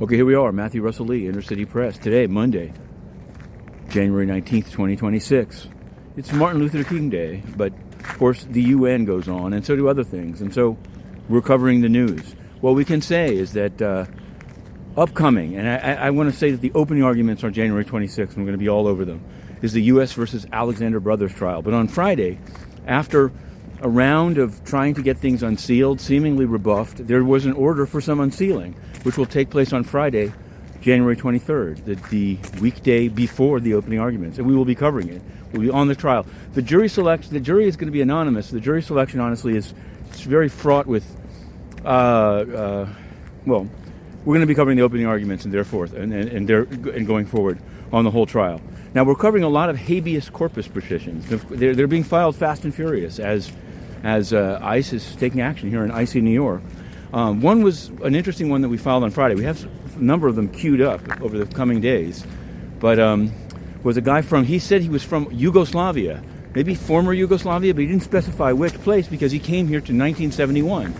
Okay, here we are, Matthew Russell Lee, Inner City Press. Today, Monday, January 19th, 2026. It's Martin Luther King Day, but of course the UN goes on, and so do other things, and so we're covering the news. What we can say is that upcoming, and I want to say that the opening arguments are January 26th, and we're going to be all over them, is the U.S. versus Alexander Brothers trial. But on Friday, after a round of trying to get things unsealed, seemingly rebuffed, there was an order for some unsealing, which will take place on Friday, January 23rd, the weekday before the opening arguments, and we will be covering it. We'll be on the trial. The jury is going to be anonymous. The jury selection, honestly, it's very fraught with, well, we're going to be covering the opening arguments and and going forward on the whole trial. Now, we're covering a lot of habeas corpus petitions. They're being filed fast and furious as ICE is taking action here in icy New York. One was an interesting one that we filed on Friday. We have a number of them queued up over the coming days. But was a guy he said he was from Yugoslavia, maybe former Yugoslavia, but he didn't specify which place because he came here to 1971.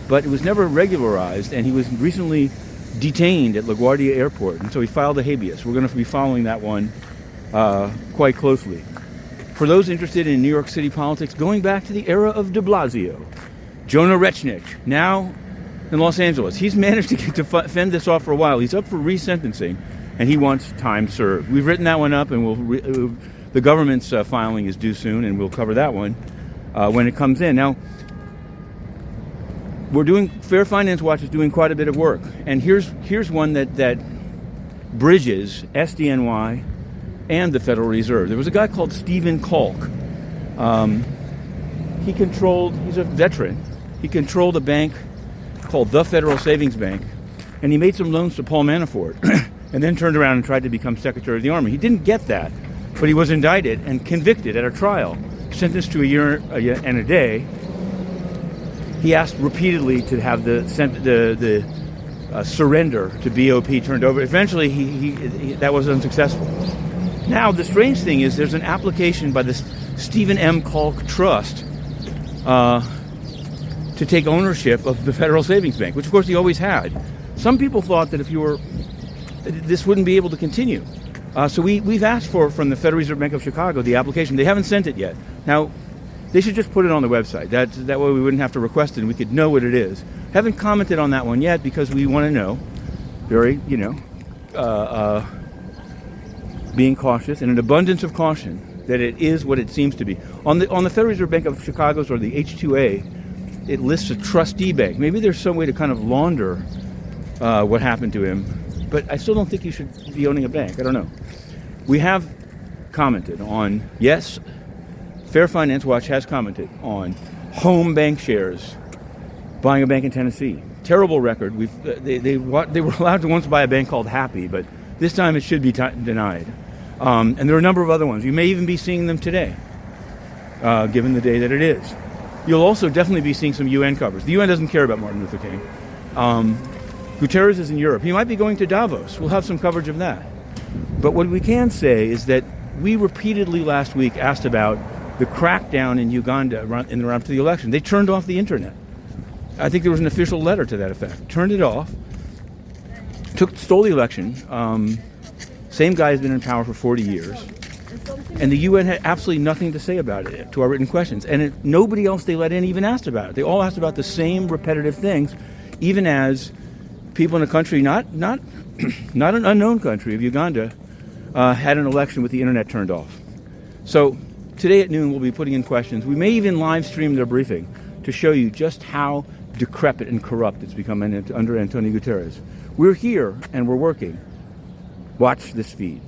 But it was never regularized, and he was recently detained at LaGuardia Airport, and so he filed a habeas. We're going to be following that one quite closely. For those interested in New York City politics, going back to the era of de Blasio, Jonah Rechnitz, now in Los Angeles. He's managed to fend this off for a while. He's up for resentencing, and he wants time served. We've written that one up, and the government's filing is due soon, and we'll cover that one when it comes in. Now, Fair Finance Watch is doing quite a bit of work, and here's one that bridges SDNY and the Federal Reserve. There was a guy called Stephen Calk. He's a veteran. He controlled a bank called the Federal Savings Bank, and he made some loans to Paul Manafort, and then turned around and tried to become Secretary of the Army. He didn't get that, but he was indicted and convicted at a trial, sentenced to a year and a day. He asked repeatedly to have the surrender to BOP turned over. Eventually, that was unsuccessful. Now, the strange thing is there's an application by the Stephen M. Calk Trust to take ownership of the Federal Savings Bank, which, of course, he always had. Some people thought that this wouldn't be able to continue. So we've asked from the Federal Reserve Bank of Chicago the application. They haven't sent it yet. Now, they should just put it on the website. That way we wouldn't have to request it and we could know what it is. Haven't commented on that one yet because we want to know, being cautious and an abundance of caution that it is what it seems to be. On the Federal Reserve Bank of Chicago's or the H2A, it lists a trustee bank. Maybe there's some way to kind of launder what happened to him, but I still don't think you should be owning a bank. I don't know. We have commented on, yes, Fair Finance Watch has commented on home bank shares, buying a bank in Tennessee. Terrible record. They were allowed to once buy a bank called Happy, but this time it should be denied. And there are a number of other ones. You may even be seeing them today, given the day that it is. You'll also definitely be seeing some UN covers. The UN doesn't care about Martin Luther King. Guterres is in Europe. He might be going to Davos. We'll have some coverage of that. But what we can say is that we repeatedly last week asked about the crackdown in Uganda in the run up to the election. They turned off the internet. I think there was an official letter to that effect. Turned it off. Stole the election. Same guy has been in power for 40 years. And the UN had absolutely nothing to say about it to our written questions. And nobody else they let in even asked about it. They all asked about the same repetitive things, even as people in a country, not an unknown country of Uganda, had an election with the internet turned off. So today at noon we'll be putting in questions. We may even live stream their briefing to show you just how decrepit and corrupt it's become under Antonio Guterres. We're here and we're working. Watch this feed.